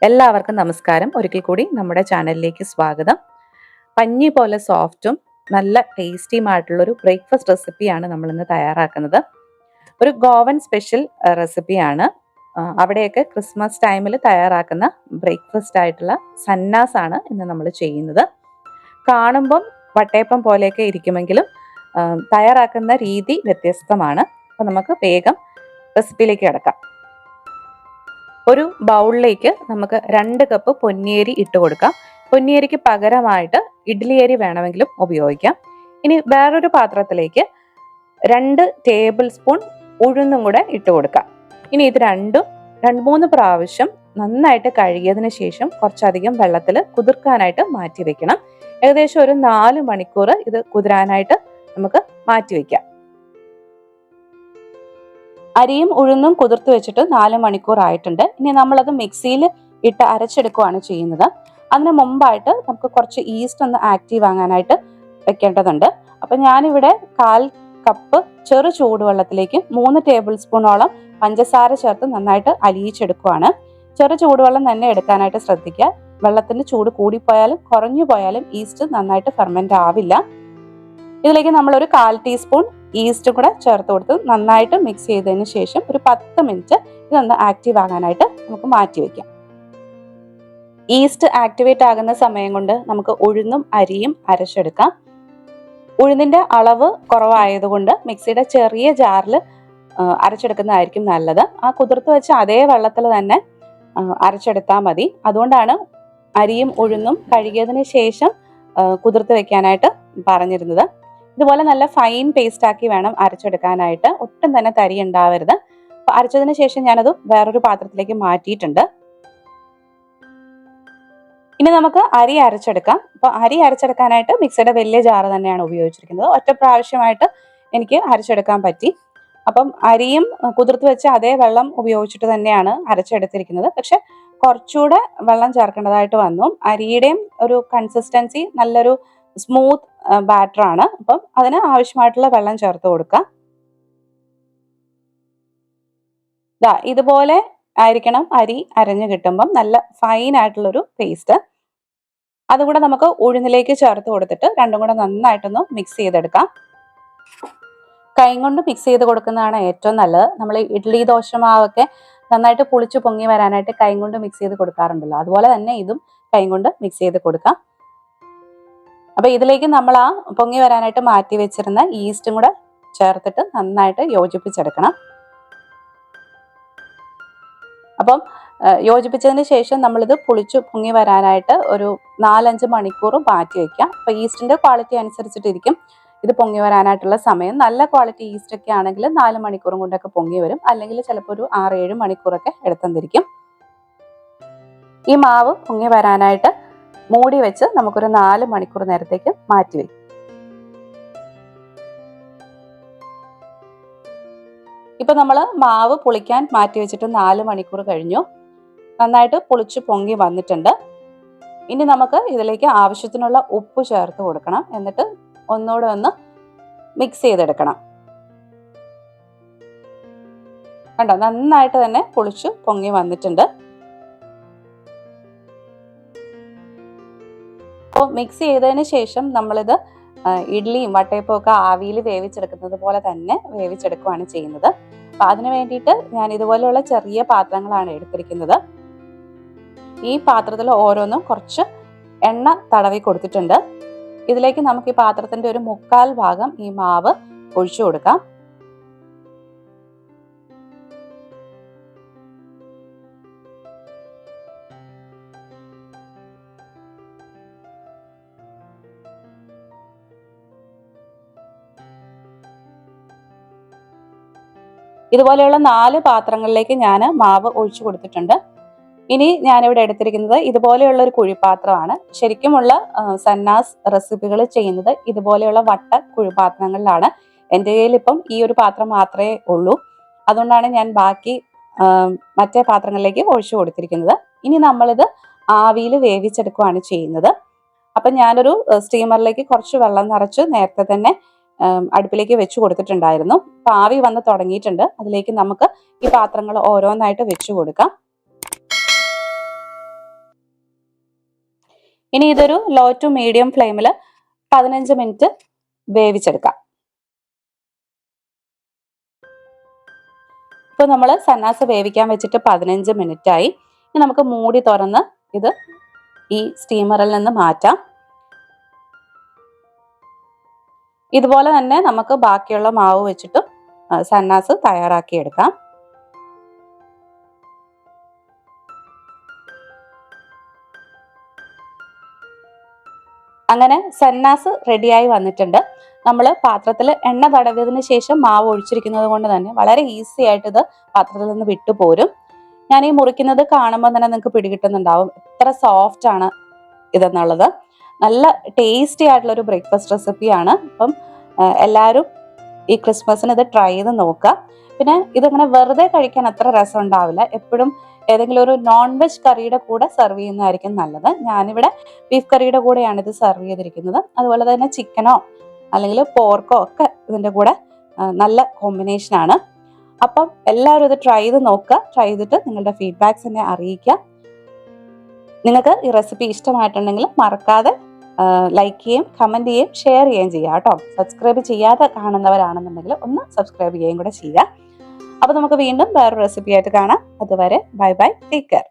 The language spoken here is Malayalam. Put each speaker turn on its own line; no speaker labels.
എല്ലാവർക്കും നമസ്കാരം. ഒരിക്കൽ കൂടി നമ്മുടെ ചാനലിലേക്ക് സ്വാഗതം. പഞ്ഞി പോലെ സോഫ്റ്റും നല്ല ടേസ്റ്റിയുമായിട്ടുള്ളൊരു ബ്രേക്ക്ഫാസ്റ്റ് റെസിപ്പിയാണ് നമ്മളിന്ന് തയ്യാറാക്കുന്നത്. ഒരു ഗോവൻ സ്പെഷ്യൽ റെസിപ്പിയാണ്. അവിടെയൊക്കെ ക്രിസ്മസ് ടൈമിൽ തയ്യാറാക്കുന്ന ബ്രേക്ക്ഫാസ്റ്റ് ആയിട്ടുള്ള സന്നാസ് ആണ് ഇന്ന് നമ്മൾ ചെയ്യുന്നത്. കാണുമ്പം വട്ടയപ്പം പോലെയൊക്കെ ഇരിക്കുമെങ്കിലും തയ്യാറാക്കുന്ന രീതി വ്യത്യസ്തമാണ്. അപ്പോൾ നമുക്ക് വേഗം റെസിപ്പിയിലേക്ക് കിടക്കാം. ഒരു ബൗളിലേക്ക് നമുക്ക് 2 കപ്പ് പൊന്നിയരി ഇട്ട് കൊടുക്കാം. പൊന്നിയരിക്ക് പകരമായിട്ട് ഇഡ്ലി അരി വേണമെങ്കിലും ഉപയോഗിക്കാം. ഇനി വേറൊരു പാത്രത്തിലേക്ക് 2 ടേബിൾ സ്പൂൺ ഉഴുന്നും കൂടെ ഇട്ട് കൊടുക്കാം. ഇനി ഇത് രണ്ടും 2-3 പ്രാവശ്യം നന്നായിട്ട് കഴുകിയതിന് ശേഷം കുറച്ചധികം വെള്ളത്തിൽ കുതിർക്കാനായിട്ട് മാറ്റി വെക്കണം. ഏകദേശം ഒരു 4 മണിക്കൂർ ഇത് കുതിരാനായിട്ട് നമുക്ക് മാറ്റി വെക്കാം. അരിയും ഉഴുന്നും കുതിർത്ത് വെച്ചിട്ട് 4 മണിക്കൂർ ആയിട്ടുണ്ട്. ഇനി നമ്മളത് മിക്സിയിൽ ഇട്ട് അരച്ചെടുക്കുകയാണ് ചെയ്യുന്നത്. അതിന് മുമ്പായിട്ട് നമുക്ക് കുറച്ച് ഈസ്റ്റ് ഒന്ന് ആക്റ്റീവ് ആകാനായിട്ട് വെക്കേണ്ടതുണ്ട്. അപ്പം ഞാനിവിടെ 1/4 കപ്പ് ചെറു ചൂടുവെള്ളത്തിലേക്ക് 3 ടേബിൾ സ്പൂണോളം പഞ്ചസാര ചേർത്ത് നന്നായിട്ട് അലിയിച്ചെടുക്കുകയാണ്. ചെറു ചൂടുവെള്ളം തന്നെ എടുക്കാനായിട്ട് ശ്രദ്ധിക്കുക. വെള്ളത്തിന്റെ ചൂട് കൂടിപ്പോയാലും കുറഞ്ഞു പോയാലും ഈസ്റ്റ് നന്നായിട്ട് ഫെർമെന്റ് ആവില്ല. ഇതിലേക്ക് നമ്മളൊരു 1/4 ടീസ്പൂൺ ഈസ്റ്റ് കൂടെ ചേർത്ത് കൊടുത്ത് നന്നായിട്ട് മിക്സ് ചെയ്തതിന് ശേഷം ഒരു 10 മിനിറ്റ് ഇതൊന്ന് ആക്റ്റീവ് ആകാനായിട്ട് നമുക്ക് മാറ്റി വെക്കാം. ഈസ്റ്റ് ആക്ടിവേറ്റ് ആകുന്ന സമയം കൊണ്ട് നമുക്ക് ഉഴുന്നും അരിയും അരച്ചെടുക്കാം. ഉഴുന്നിന്റെ അളവ് കുറവായതുകൊണ്ട് മിക്സിയുടെ ചെറിയ ജാറിൽ അരച്ചെടുക്കുന്നതായിരിക്കും നല്ലത്. ആ കുതിർത്ത് വെച്ച അതേ വെള്ളത്തിൽ തന്നെ അരച്ചെടുത്താൽ മതി. അതുകൊണ്ടാണ് അരിയും ഉഴുന്നും കഴുകിയതിന് ശേഷം കുതിർത്ത് വെക്കാനായിട്ട് പറഞ്ഞിരുന്നത്. ഇതുപോലെ നല്ല ഫൈൻ പേസ്റ്റ് ആക്കി വേണം അരച്ചെടുക്കാനായിട്ട്. ഒട്ടും തന്നെ തരി ഉണ്ടാവരുത്. അപ്പൊ അരച്ചതിന് ശേഷം ഞാനത് വേറൊരു പാത്രത്തിലേക്ക് മാറ്റിയിട്ടുണ്ട്. ഇനി നമുക്ക് അരി അരച്ചെടുക്കാം. അപ്പൊ അരി അരച്ചെടുക്കാനായിട്ട് മിക്സിയുടെ വലിയ ജാറ് തന്നെയാണ് ഉപയോഗിച്ചിരിക്കുന്നത്. ഒറ്റ പ്രാവശ്യമായിട്ട് എനിക്ക് അരച്ചെടുക്കാൻ പറ്റി. അപ്പം അരിയും കുതിർത്ത് വെച്ച അതേ വെള്ളം ഉപയോഗിച്ചിട്ട് തന്നെയാണ് അരച്ചെടുത്തിരിക്കുന്നത്. പക്ഷെ കുറച്ചുകൂടെ വെള്ളം ചേർക്കേണ്ടതായിട്ട് വന്നു. അരിയുടെയും ഒരു കൺസിസ്റ്റൻസി നല്ലൊരു സ്മൂത്ത് ബാറ്റർ ആണ്. അപ്പം അതിന് ആവശ്യമായിട്ടുള്ള വെള്ളം ചേർത്ത് കൊടുക്കുക. ഇതുപോലെ ആയിരിക്കണം അരി അരഞ്ഞു കിട്ടുമ്പം നല്ല ഫൈൻ ആയിട്ടുള്ളൊരു പേസ്റ്റ്. അതുകൂടെ നമുക്ക് ഉഴുന്നിലേക്ക് ചേർത്ത് കൊടുത്തിട്ട് രണ്ടും കൂടെ നന്നായിട്ടൊന്ന് മിക്സ് ചെയ്തെടുക്കാം. കൈ കൊണ്ട് മിക്സ് ചെയ്ത് കൊടുക്കുന്നതാണ് ഏറ്റവും നല്ലത്. നമ്മൾ ഇഡ്ലി ദോശമാവൊക്കെ നന്നായിട്ട് പുളിച്ച് പൊങ്ങി വരാനായിട്ട് കൈ കൊണ്ട് മിക്സ് ചെയ്ത് കൊടുക്കാറുണ്ടല്ലോ. അതുപോലെ തന്നെ ഇതും കൈ കൊണ്ട് മിക്സ് ചെയ്ത് കൊടുക്കാം. അപ്പൊ ഇതിലേക്ക് നമ്മൾ ആ പൊങ്ങി വരാനായിട്ട് മാറ്റി വെച്ചിരുന്ന ഈസ്റ്റും കൂടെ ചേർത്തിട്ട് നന്നായിട്ട് യോജിപ്പിച്ചെടുക്കണം. അപ്പം യോജിപ്പിച്ചതിന് ശേഷം നമ്മളിത് പുളിച്ചു പൊങ്ങി വരാനായിട്ട് ഒരു 4-5 മണിക്കൂർ മാറ്റി വയ്ക്കാം. അപ്പൊ ഈസ്റ്റിന്റെ ക്വാളിറ്റി അനുസരിച്ചിട്ടിരിക്കും ഇത് പൊങ്ങി വരാനായിട്ടുള്ള സമയം. നല്ല ക്വാളിറ്റി ഈസ്റ്റ് ഒക്കെ ആണെങ്കിൽ 4 മണിക്കൂറും കൊണ്ടൊക്കെ പൊങ്ങി വരും. അല്ലെങ്കിൽ ചിലപ്പോൾ ഒരു 6-7 മണിക്കൂറൊക്കെ എടുത്തെന്നിരിക്കും. ഈ മാവ് പൊങ്ങി വരാനായിട്ട് മൂടി വെച്ച് നമുക്കൊരു 4 മണിക്കൂർ നേരത്തേക്ക് മാറ്റി വയ്ക്കും. ഇപ്പൊ നമ്മൾ മാവ് പുളിക്കാൻ മാറ്റി വെച്ചിട്ട് 4 മണിക്കൂർ കഴിഞ്ഞു. നന്നായിട്ട് പുളിച്ച് പൊങ്ങി വന്നിട്ടുണ്ട്. ഇനി നമുക്ക് ഇതിലേക്ക് ആവശ്യത്തിനുള്ള ഉപ്പ് ചേർത്ത് കൊടുക്കണം. എന്നിട്ട് ഒന്നുകൂടെ ഒന്ന് മിക്സ് ചെയ്തെടുക്കണം. കണ്ടോ, നന്നായിട്ട് തന്നെ പുളിച്ച് പൊങ്ങി വന്നിട്ടുണ്ട്. അപ്പോൾ മിക്സ് ചെയ്തതിന് ശേഷം നമ്മളിത് ഇഡ്ലിയും വട്ടയപ്പവും ഒക്കെ ആവിയിൽ വേവിച്ചെടുക്കുന്നത് പോലെ തന്നെ വേവിച്ചെടുക്കുകയാണ് ചെയ്യുന്നത്. അപ്പം അതിന് വേണ്ടിയിട്ട് ഞാൻ ഇതുപോലെയുള്ള ചെറിയ പാത്രങ്ങളാണ് എടുത്തിരിക്കുന്നത്. ഈ പാത്രത്തിൽ ഓരോന്നും കുറച്ച് എണ്ണ തടവി കൊടുത്തിട്ടുണ്ട്. ഇതിലേക്ക് നമുക്ക് ഈ പാത്രത്തിന്റെ ഒരു 1/4 ഭാഗം ഈ മാവ് ഒഴിച്ചു കൊടുക്കാം. ഇതുപോലെയുള്ള 4 പാത്രങ്ങളിലേക്ക് ഞാൻ മാവ് ഒഴിച്ചു കൊടുത്തിട്ടുണ്ട്. ഇനി ഞാനിവിടെ എടുത്തിരിക്കുന്നത് ഇതുപോലെയുള്ള ഒരു കുഴിപ്പാത്രമാണ്. ശരിക്കുമുള്ള സന്നാസ് റെസിപ്പികൾ ചെയ്യുന്നത് ഇതുപോലെയുള്ള വട്ട കുഴിപാത്രങ്ങളിലാണ്. എൻ്റെ കയ്യിൽ ഇപ്പം ഈ ഒരു പാത്രം മാത്രമേ ഉള്ളൂ. അതുകൊണ്ടാണ് ഞാൻ ബാക്കി മറ്റേ പാത്രങ്ങളിലേക്ക് ഒഴിച്ചു കൊടുത്തിരിക്കുന്നത്. ഇനി നമ്മളിത് ആവിയിൽ വേവിച്ചെടുക്കുകയാണ് ചെയ്യുന്നത്. അപ്പം ഞാനൊരു സ്റ്റീമറിലേക്ക് കുറച്ച് വെള്ളം നിറച്ച് നേരത്തെ തന്നെ അടുപ്പിലേക്ക് വെച്ച് കൊടുത്തിട്ടുണ്ടായിരുന്നു. അപ്പൊ ആവി വന്ന് തുടങ്ങിയിട്ടുണ്ട്. അതിലേക്ക് നമുക്ക് ഈ പാത്രങ്ങൾ ഓരോന്നായിട്ട് വെച്ച് കൊടുക്കാം. ഇനി ഇതൊരു ലോ ടു മീഡിയം ഫ്ലെയിമിൽ 15 മിനിറ്റ് വേവിച്ചെടുക്കാം. ഇപ്പോൾ നമ്മൾ സന്നാസ് വേവിക്കാൻ വെച്ചിട്ട് 15 മിനിറ്റ് ആയി. ഇനി നമുക്ക് മൂടി തുറന്ന് ഇത് ഈ സ്റ്റീമറിൽ നിന്ന് മാറ്റാം. ഇതുപോലെ തന്നെ നമുക്ക് ബാക്കിയുള്ള മാവ് വെച്ചിട്ടും സന്നാസ് തയ്യാറാക്കിയെടുക്കാം. അങ്ങനെ സന്നാസ് റെഡിയായി വന്നിട്ടുണ്ട്. നമ്മൾ പാത്രത്തിൽ എണ്ണ തടവിയതിന് ശേഷം മാവ് ഒഴിച്ചിരിക്കുന്നത് കൊണ്ട് തന്നെ വളരെ ഈസി ആയിട്ട് ഇത് പാത്രത്തിൽ നിന്ന് വിട്ടുപോരും. ഞാൻ ഈ മുറിക്കുന്നത് കാണുമ്പോൾ തന്നെ നിങ്ങൾക്ക് പിടികിട്ടുന്നുണ്ടാവും എത്ര സോഫ്റ്റ് ആണ് ഇതെന്നുള്ളത്. നല്ല ടേസ്റ്റി ആയിട്ടുള്ള ഒരു ബ്രേക്ക്ഫാസ്റ്റ് റെസിപ്പിയാണ്. അപ്പം എല്ലാവരും ഈ ക്രിസ്മസിന് ഇത് ട്രൈ ചെയ്ത് നോക്കുക. പിന്നെ ഇതിങ്ങനെ വെറുതെ കഴിക്കാൻ അത്ര രസം ഉണ്ടാവില്ല. എപ്പോഴും ഏതെങ്കിലും ഒരു നോൺ വെജ് കറിയുടെ കൂടെ സെർവ് ചെയ്യുന്നതായിരിക്കും നല്ലത്. ഞാനിവിടെ ബീഫ് കറിയുടെ കൂടെയാണ് ഇത് സെർവ് ചെയ്തിരിക്കുന്നത്. അതുപോലെ തന്നെ ചിക്കനോ അല്ലെങ്കിൽ പോർക്കോ ഒക്കെ ഇതിൻ്റെ കൂടെ നല്ല കോമ്പിനേഷനാണ്. അപ്പം എല്ലാവരും ഇത് ട്രൈ ചെയ്ത് നോക്കുക. ട്രൈ ചെയ്തിട്ട് നിങ്ങളുടെ ഫീഡ്ബാക്ക്സ് എന്നെ അറിയിക്കുക. നിങ്ങൾക്ക് ഈ റെസിപ്പി ഇഷ്ടമായിട്ടുണ്ടെങ്കിൽ മറക്കാതെ ലൈക്ക് ചെയ്യുകയും കമൻറ്റ് ചെയ്യുകയും ഷെയർ ചെയ്യുകയും ചെയ്യുക കേട്ടോ. സബ്സ്ക്രൈബ് ചെയ്യാതെ കാണുന്നവരാണെന്നുണ്ടെങ്കിൽ ഒന്ന് സബ്സ്ക്രൈബ് ചെയ്യുകയും കൂടെ ചെയ്യുക. അപ്പോൾ നമുക്ക് വീണ്ടും വേറൊരു റെസിപ്പി ആയിട്ട് കാണാം. അതുവരെ ബൈ ബൈ, ടേക്ക് കെയർ.